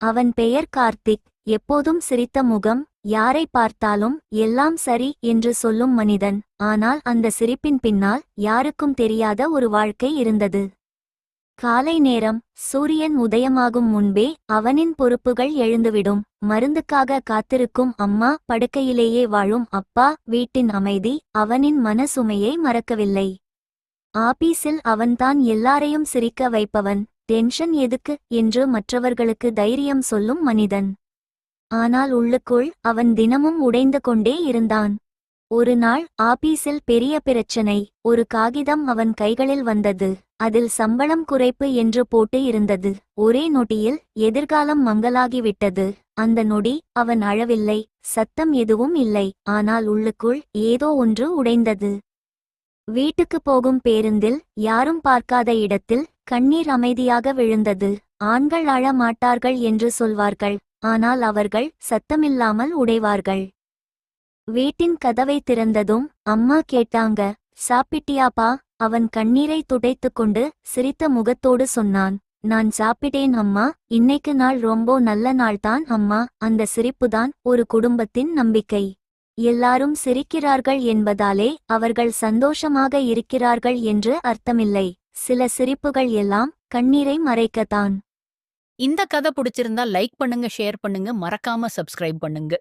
அவன் பெயர் கார்த்திக். எப்போதும் சிரித்த முகம், யாரை பார்த்தாலும் எல்லாம் சரி என்று சொல்லும் மனிதன். ஆனால் அந்த சிரிப்பின் பின்னால் யாருக்கும் தெரியாத ஒரு வாழ்க்கை இருந்தது. காலை நேரம், சூரியன் உதயமாகும் முன்பே அவனின் பொறுப்புகள் எழுந்துவிடும். மருந்துக்காக காத்திருக்கும் அம்மா, படுக்கையிலேயே வாழும் அப்பா, வீட்டின் அமைதி அவனின் மனசுமையை மறக்கவில்லை. ஆபீஸில் அவன்தான் எல்லாரையும் சிரிக்க வைப்பவன். டென்ஷன் எதுக்கு என்று மற்றவர்களுக்கு தைரியம் சொல்லும் மனிதன். ஆனால் உள்ளுக்குள் அவன் தினமும் உடைந்து கொண்டே இருந்தான். ஒரு நாள் ஆபீஸில் பெரிய பிரச்சனை. ஒரு காகிதம் அவன் கைகளில் வந்தது. அதில் சம்பளம் குறைப்பு என்று போட்டு இருந்தது. ஒரே நொடியில் எதிர்காலம் மங்கலாகிவிட்டது. அந்த நொடி அவன் அழவில்லை, சத்தம் எதுவும் இல்லை. ஆனால் உள்ளுக்குள் ஏதோ ஒன்று உடைந்தது. வீட்டுக்கு போகும் பேருந்தில், யாரும் பார்க்காத இடத்தில் கண்ணீர் அமைதியாக விழுந்தது. ஆண்கள் அழ மாட்டார்கள் என்று சொல்வார்கள், ஆனால் அவர்கள் சத்தமில்லாமல் உடைவார்கள். வீட்டின் கதவை திறந்ததும் அம்மா கேட்டாங்க, சாப்பிட்டியாப்பா? அவன் கண்ணீரை துடைத்துக்கொண்டு சிரித்த முகத்தோடு சொன்னான், நான் சாப்பிட்டேன் அம்மா, இன்னைக்கு நாள் ரொம்ப நல்ல நாள்தான் அம்மா. அந்த சிரிப்புதான் ஒரு குடும்பத்தின் நம்பிக்கை. எல்லாரும் சிரிக்கிறார்கள் என்பதாலே அவர்கள் சந்தோஷமாக இருக்கிறார்கள் என்று அர்த்தமில்லை. சில சிரிப்புகள் எல்லாம் கண்ணீரை மறைக்கத்தான். இந்த கதை பிடிச்சிருந்தா லைக் பண்ணுங்க, ஷேர் பண்ணுங்க, மறக்காம சப்ஸ்கிரைப் பண்ணுங்க.